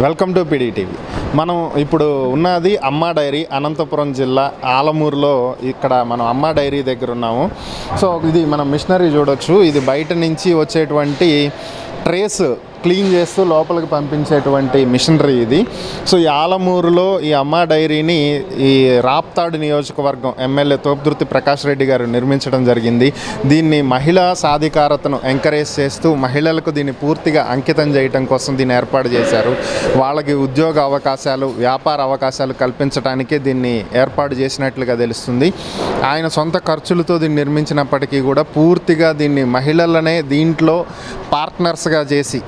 Welcome to PDTV. మనం ఇప్పుడు ఉన్నది అమ్మా డైరీ, అనంతపురం జిల్లా ఆలమూరులో. ఇక్కడ మనం అమ్మా డైరీ దగ్గర ఉన్నాము. సో ఇది మనం మిషనరీ చూడొచ్చు. ఇది బయట నుంచి వచ్చేటువంటి ట్రేస్ క్లీన్ చేస్తూ లోపలికి పంపించేటువంటి మిషనరీ ఇది. సో ఈ ఆలమూరులో ఈ అమ్మా డైరీని ఈ రాప్తాడు నియోజకవర్గం ఎమ్మెల్యే తోపుదుర్తి ప్రకాష్ రెడ్డి గారు నిర్మించడం జరిగింది. దీన్ని మహిళా సాధికారతను ఎంకరేజ్ చేస్తూ మహిళలకు దీన్ని పూర్తిగా అంకితం చేయడం కోసం దీన్ని ఏర్పాటు చేశారు. వాళ్ళకి ఉద్యోగ అవకాశాలు, వ్యాపార అవకాశాలు కల్పించడానికే దీన్ని ఏర్పాటు చేసినట్లుగా తెలుస్తుంది. ఆయన సొంత ఖర్చులతో దీన్ని నిర్మించినప్పటికీ కూడా పూర్తిగా దీన్ని మహిళలనే దీంట్లో పార్ట్నర్స్గా చేసి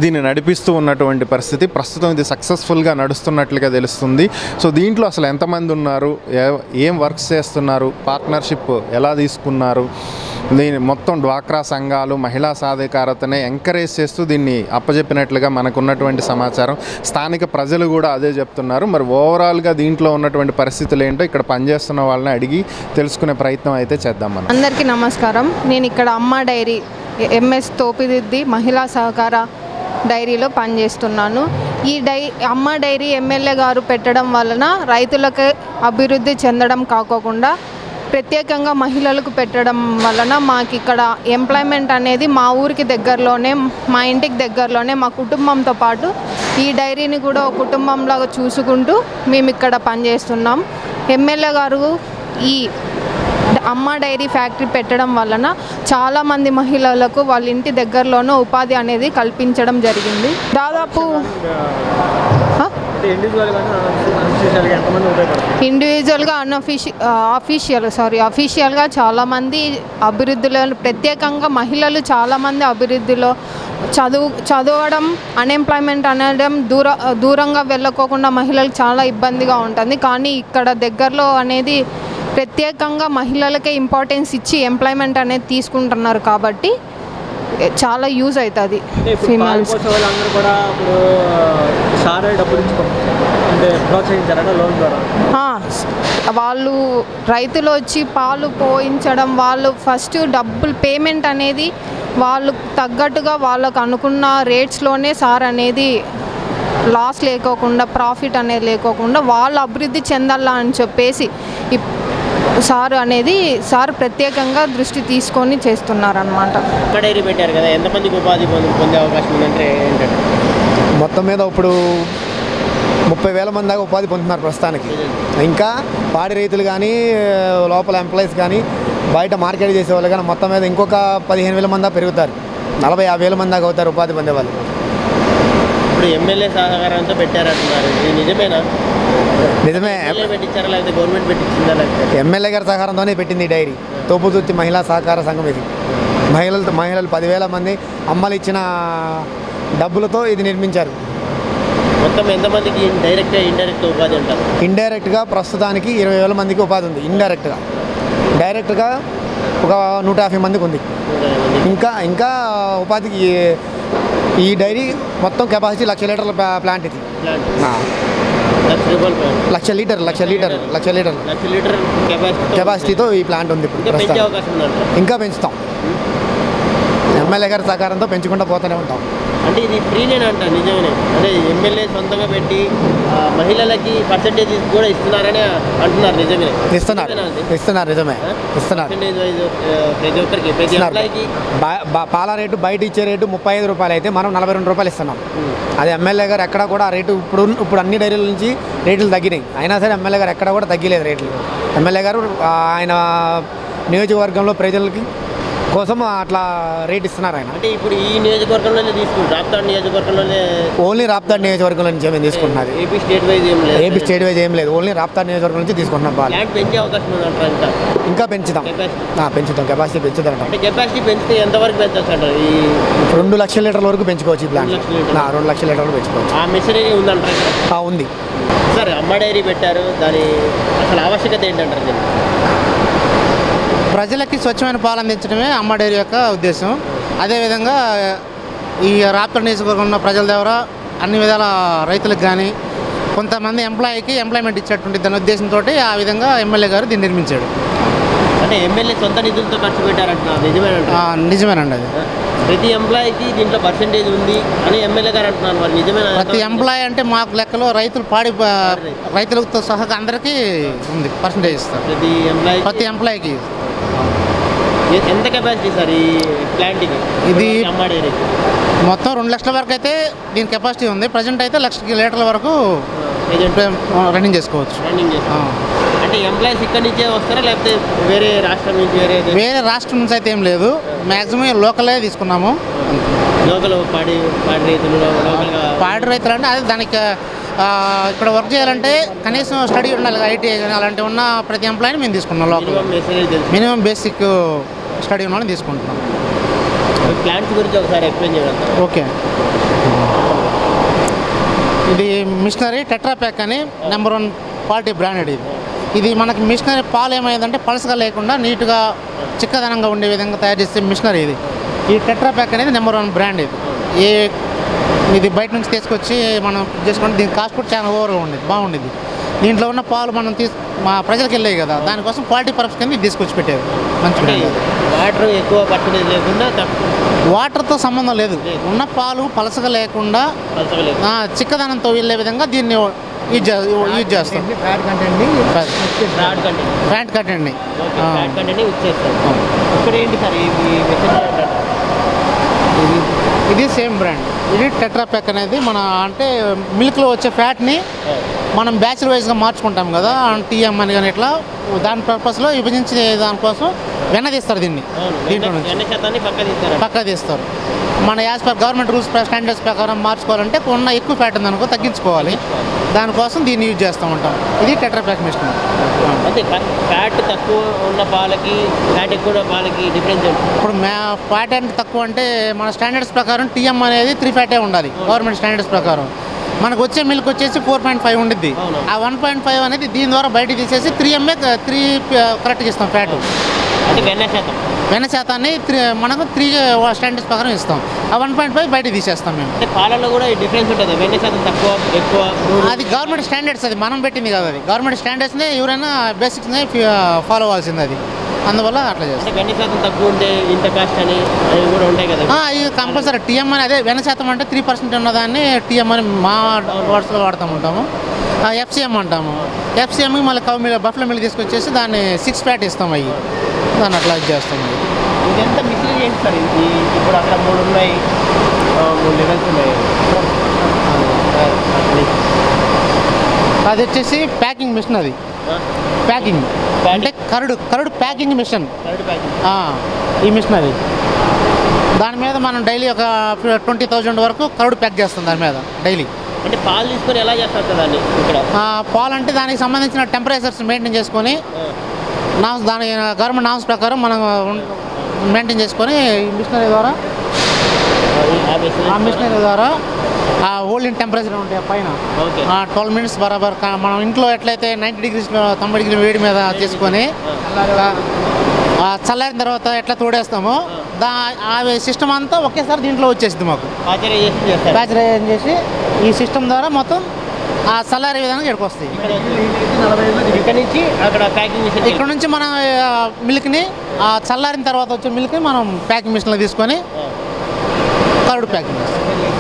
దీన్ని నడిపిస్తూ ఉన్నటువంటి పరిస్థితి. ప్రస్తుతం ఇది సక్సెస్ఫుల్గా నడుస్తున్నట్లుగా తెలుస్తుంది. సో దీంట్లో అసలు ఎంతమంది ఉన్నారు, ఏం వర్క్స్ చేస్తున్నారు, పార్ట్నర్షిప్ ఎలా తీసుకున్నారు, దీన్ని మొత్తం డ్వాక్రా సంఘాలు మహిళా సాధికారతనే ఎంకరేజ్ చేస్తూ దీన్ని అప్పచెప్పినట్లుగా మనకున్నటువంటి సమాచారం. స్థానిక ప్రజలు కూడా అదే చెప్తున్నారు. మరి ఓవరాల్గా దీంట్లో ఉన్నటువంటి పరిస్థితులు ఏంటో ఇక్కడ పనిచేస్తున్న వాళ్ళని అడిగి తెలుసుకునే ప్రయత్నం అయితే చేద్దాం. మనం అందరికీ నమస్కారం. నేను ఇక్కడ అమ్మా డైరీ ఎంఎస్ తోపిదిద్ది మహిళా సహకార డైరీలో పనిచేస్తున్నాను. ఈ అమ్మా డైరీ ఎమ్మెల్యే గారు పెట్టడం వలన రైతులకు అభివృద్ధి చెందడం కాకోకుండా ప్రత్యేకంగా మహిళలకు పెట్టడం వలన మాకు ఇక్కడ ఎంప్లాయ్మెంట్ అనేది మా ఊరికి దగ్గరలోనే, మా ఇంటికి దగ్గరలోనే, మా కుటుంబంతో పాటు ఈ డైరీని కూడా ఒక కుటుంబంలాగా చూసుకుంటూ మేము ఇక్కడ పనిచేస్తున్నాం. ఎమ్మెల్యే గారు ఈ అమ్మా డైరీ ఫ్యాక్టరీ పెట్టడం వలన చాలామంది మహిళలకు వాళ్ళ ఇంటి దగ్గరలోనూ ఉపాధి అనేది కల్పించడం జరిగింది. దాదాపు ఇండివిజువల్గా అఫీషియల్గా చాలామంది అభివృద్ధిలో, ప్రత్యేకంగా మహిళలు చాలామంది అభివృద్ధిలో చదవడం, అన్ఎంప్లాయ్మెంట్ అనడం దూరంగా వెళ్ళకోకుండా మహిళలకు చాలా ఇబ్బందిగా ఉంటుంది. కానీ ఇక్కడ దగ్గరలో అనేది ప్రత్యేకంగా మహిళలకే ఇంపార్టెన్స్ ఇచ్చి ఎంప్లాయ్మెంట్ అనేది తీసుకుంటున్నారు కాబట్టి చాలా యూజ్ అవుతుంది. ఫీమేల్స్ వాళ్ళు రైతులు వచ్చి పాలు పోయించడం, వాళ్ళు ఫస్ట్ డబ్బులు పేమెంట్ అనేది వాళ్ళు తగ్గట్టుగా వాళ్ళకు అనుకున్న రేట్స్లోనే సార్ అనేది లాస్ లేకోకుండా, ప్రాఫిట్ అనేది లేకోకుండా వాళ్ళు అభివృద్ధి చెందాలా అని చెప్పేసి సార్ ప్రత్యేకంగా దృష్టి తీసుకొని చేస్తున్నారనమాట. డైరీ పెట్టారు కదా, ఎంతమందికి ఉపాధి పొందే అవకాశం ఉందంటే ఏంటంటే మొత్తం మీద ఇప్పుడు 30,000 మంది దాకా ఉపాధి పొందుతున్నారు ప్రస్తుతానికి. ఇంకా పాడి రైతులు కానీ, లోపల ఎంప్లాయీస్ కానీ, బయట మార్కెట్ చేసేవాళ్ళు కానీ మొత్తం మీద ఇంకొక 15,000 మంది దాకా పెరుగుతారు. 40,000-50,000 మంది దాకా అవుతారు ఉపాధి పొందేవాళ్ళు. ఇప్పుడు ఎమ్మెల్యే సహకారంతో పెట్టారంటున్నారు, ఇది నిజమేనా? నిజమే. పెట్టించారా లేకపోతే గవర్నమెంట్ పెట్టించిందా? లేకపోతే ఎమ్మెల్యే గారి సహకారంతోనే పెట్టింది ఈ డైరీ. తోపుదుర్తి మహిళా సహకార సంఘం ఇది. మహిళలు 10,000 మంది అమ్మలు ఇచ్చిన డబ్బులతో ఇది నిర్మించారు. మొత్తం ఎంతమందికి డైరెక్ట్గా ఇండైరెక్ట్ ఉపాధి ఉంటారు? ఇండైరెక్ట్గా ప్రస్తుతానికి 20,000 మందికి ఉపాధి ఉంది. డైరెక్ట్గా ఒక 150 మందికి ఉంది. ఇంకా ఉపాధికి ఈ డైరీ మొత్తం కెపాసిటీ 1,00,000 లీటర్ల ప్లాంట్ ఇది. 1,00,000 లీటర్ కెపాసిటీతో ఈ ప్లాంట్ ఉంది. ఇప్పుడు ఇంకా పెంచుతాం. ఎమ్మెల్యే గారి సహకారంతో పెంచుకుంటూ పోతూనే ఉంటాం. అంటే ఇది ఫ్రీనేనంట, నిజమే? అంటే ఎమ్మెల్యే సొంతంగా పెట్టి మహిళలకి పర్సెంటేజ్ కూడా ఇస్తున్నారని అంటున్నారు, నిజమే? ఇస్తున్నారు, నిజమే ఇస్తున్నారు. ప్రతి ఒక్కరికి, ప్రతి ఎంప్లాయీకి పాల రేటు బయట ఇచ్చే రేటు 35 రూపాయలు అయితే మనం 42 రూపాయలు ఇస్తున్నాం. అది ఎమ్మెల్యే గారు ఎక్కడ కూడా ఆ రేటు ఇప్పుడు అన్ని డైరీల నుంచి రేట్లు తగ్గినాయి. అయినా సరే ఎమ్మెల్యే గారు ఎక్కడ కూడా తగ్గలేదు రేట్లు. ఎమ్మెల్యే గారు ఆయన నియోజకవర్గంలో ప్రజలకి కోసం అట్లా రేట్ ఇస్తున్నారు ఆయన. అంటే ఇప్పుడు ఈ నియోజకవర్గంలోనే తీసుకుంటారు, రాప్తాడు నియోజకవర్గంలోనే, ఓన్లీ రాప్తాడు నియోజకవర్గంలో నుంచి మేము తీసుకుంటున్నారు. ఏపీ స్టేట్ వైజ్ ఏం లేదు, ఓన్లీ రాప్తాడు నియోజకవర్గం నుంచి తీసుకుంటున్నాం. పెంచే అవకాశం ఉందంటారు? ఇంకా పెంచుతాం, కెపాసిటీ పెంచుతాం. అంటే కెపాసిటీ పెంచితే ఎంతవరకు పెంచవచ్చు అంటారు? ఈ 2,00,000 లీటర్ల వరకు పెంచుకోవచ్చు. ఈ ప్లాంట్ 2,00,000 లీటర్లు పెంచుకోవచ్చు. ఆ మెషినరీ ఉందంటారు? ఉంది. సరే, అమ్మ డైరీ పెట్టారు, దాని అసలు ఆవశ్యకత ఏంటంటారు? ప్రజలకి స్వచ్ఛమైన పాలు అందించడమే అమ్మ డైరీ యొక్క ఉద్దేశం. అదేవిధంగా ఈ రాప్తాడు నియోజకవర్గంలో ఉన్న ప్రజల ద్వారా అన్ని విధాల రైతులకు కానీ కొంతమంది ఎంప్లాయీకి ఎంప్లాయ్మెంట్ ఇచ్చేటువంటి దాని ఉద్దేశంతో ఆ విధంగా ఎమ్మెల్యే గారు దీన్ని నిర్మించాడు. అంటే ఎమ్మెల్యే సొంత నిధులతో ఖర్చు పెట్టారంటున్నారు, నిజమేనంట? నిజమేనండి అది. ప్రతి ఎంప్లాయీకి దీంట్లో పర్సెంటేజ్ ఉంది అని ఎమ్మెల్యే గారు అంటున్నారు, మరి నిజమేనా? ప్రతి ఎంప్లాయీ అంటే మాకు లెక్కలో రైతులతో సహా అందరికీ ఉంది, పర్సంటేజ్ ఇస్తారు ప్రతి ఎంప్లాయీకి. ఎంత కెపాసిటీ సార్ ఈ ప్లాంట్కి? ఇది అమ్మా డైరీకి మొత్తం 2 లక్షల వరకు అయితే దీని కెపాసిటీ ఉంది. ప్రజెంట్ అయితే 1,00,000 లీటర్ల వరకు రన్నింగ్ చేసుకోవచ్చు. అంటే ఎంప్లాయీస్ ఇక్కడ నుంచే వస్తారా లేకపోతే వేరే రాష్ట్రం నుంచి? వేరే రాష్ట్రం నుంచి అయితే ఏం లేదు, మ్యాక్సిమం లోకలే తీసుకున్నాము. లోకల్ పాడి రైతులు అంటే అదే దానికి ఇక్కడ వర్క్ చేయాలంటే కనీసం స్టడీ ఉండాలి, ఐటీ అలాంటివి ఉన్న ప్రతి ఎంప్లాయీని మేము తీసుకున్నాం. లోకల్ మినిమం బేసిక్ స్టడీ ఉన్న వాళ్ళని తీసుకుంటున్నాం. ప్లాంట్స్ గురించి ఒకసారి ఎక్స్ప్లెయిన్ చేయాలి. ఓకే, ఇది మిషనరీ టెట్రా ప్యాక్ అని నెంబర్ 1 క్వాలిటీ బ్రాండెడ్. ఇది మనకి మిషనరీ పాలు ఏమైందంటే పలసగా లేకుండా నీట్గా చిక్కదనంగా ఉండే విధంగా తయారు చేసే మిషనరీ ఇది. ఈ టెట్రా ప్యాక్ అనేది నెంబర్ 1 బ్రాండ్. ఇది బయట నుంచి తీసుకొచ్చి మనం చేసుకుంటే దీని కాస్ట్ కూడా చాలా ఓవర్గా ఉండేది, బాగుండేది. దీంట్లో ఉన్న పాలు మనం మా ప్రజలకు వెళ్ళాయి కదా, దానికోసం క్వాలిటీ పర్పస్ కింద ఇది తీసుకొచ్చి పెట్టారు. మంచి వాటర్ ఎక్కువ పర్సెంటేజ్ లేకుండా, వాటర్తో సంబంధం లేదు, ఉన్న పాలు పలసగా లేకుండా చిక్కదనంతో వెళ్ళే విధంగా దీన్ని యూజ్ చేస్తాం. ఫ్యాట్ కంటెంట్ ఇక్కడ ఏంటి సార్ ఇది సేమ్ బ్రాండ్. ఇది టెట్రా ప్యాక్ అనేది మన అంటే మిల్క్లో వచ్చే ఫ్యాట్ని మనం బ్యాచులర్ వైజ్గా మార్చుకుంటాం కదా, టీఎం అని కానీ ఇట్లా దాని పర్పస్లో విభజించే దానికోసం వెన్న తీస్తారు. దీంట్లో నుంచి పక్కా తీస్తారు. మన as per government rules standards ప్రకారం మార్చుకోవాలంటే ఉన్న ఎక్కువ ఫ్యాట్ ఉందనుకో తగ్గించుకోవాలి, దానికోసం దీన్ని యూజ్ చేస్తూ ఉంటాం. ఇది టెట్రా ప్యాక్ మిషన్. అంటే ఫ్యాట్ తక్కువ ఉన్న పాలకి ఫ్యాట్ ఎక్కువ ఉన్న పాలకి డిఫరెన్స్ ఏంటి? ఇప్పుడు ఫ్యాట్ అంటే తక్కువ అంటే మన స్టాండర్డ్స్ ప్రకారం టీఎం అనేది 3 ఫ్యాటే ఉండాలి గవర్నమెంట్ స్టాండర్డ్స్ ప్రకారం. మనకు వచ్చే మిల్క్ వచ్చేసి 4.5 ఉండిద్ది. ఆ 1.5 అనేది దీని ద్వారా బయట తీసేసి 3 కరెక్ట్గా ఇస్తాం ఫ్యాట్. అంటే వెన్న శాతాన్ని మనకు 3 స్టాండర్డ్స్ ప్రకారం ఇస్తాం. ఆ 1.5 బయట తీసేస్తాం మేము. అంటే పాలలో కూడా డిఫరెన్స్ ఉంటుంది, వెన్న శాతం తక్కువ ఎక్కువ? అది గవర్నమెంట్ స్టాండర్డ్స్, అది మనం పెట్టింది కాదు. అది గవర్నమెంట్ స్టాండర్డ్స్నే ఎవరైనా బేసిక్స్నే ఫాలో అవ్వాల్సింది. అది అందువల్ల అట్లా చేస్తాం. వెన్న శాతం తక్కువ ఉంటే ఇంత కాస్ట్ అని అవి కూడా ఉంటాయి కదా? ఇది కంపల్సరీ టీఎం అని, అదే వెన్న శాతం అంటే 3% ఉన్నదాన్ని టీఎం అని మా వర్డ్స్లో వాడుతూ ఉంటాము. ఎఫ్సిఎం అంటాము. ఎఫ్సిఎంకి మళ్ళీ కౌ మిల్ బఫ్లో మిల్ తీసుకొచ్చేసి దాన్ని 6 ఫ్యాట్ ఇస్తాం. అవి దాన్ని అట్లా చేస్తాం. ఇదంతా మిషన్ ఏంటి సార్? ఇప్పుడు అక్కడ 3 ఉన్నాయి, 3 లెవెల్స్ ఉన్నాయి. అది వచ్చేసి ప్యాకింగ్ మిషన్. అది ప్యాకింగ్ అంటే కరుడు ప్యాకింగ్ మిషన్. ఈ మిషన్ అది దాని మీద మనం డైలీ ఒక 20,000 వరకు కరుడు ప్యాక్ చేస్తాం దాని మీద డైలీ. అంటే పాలు తీసుకొని ఎలా చేస్తారు దాన్ని ఇక్కడ? పాలు అంటే దానికి సంబంధించిన టెంపరేచర్స్ మెయింటైన్ చేసుకొని దాని గవర్నమెంట్ నామ్స్ ప్రకారం మనం మెయింటైన్ చేసుకొని మిషనరీ ద్వారా ఆ హోల్డింగ్ టెంపరేచర్ ఉంటాయి పైన 12 మినిట్స్ బరాబర్. మనం ఇంట్లో ఎట్లయితే 90 డిగ్రీస్ 90 డిగ్రీ వేడి మీద చేసుకొని చల్లారిన తర్వాత ఎట్లా తోడేస్తామో ఆ సిస్టమ్ అంతా ఒకేసారి దీంట్లో వచ్చేసింది మాకు. ప్యాచరైజేషన్ చేసి ఈ సిస్టమ్ ద్వారా మొత్తం ఆ చల్లారే విధంగా ఇక్కడికి వస్తాయి. ఇక్కడ నుంచి మనం మిల్క్ని చల్లారిన తర్వాత వచ్చే మిల్క్ని మనం ప్యాకింగ్ మిషన్లో తీసుకొని కరుడు ప్యాకింగ్ చేస్తాం.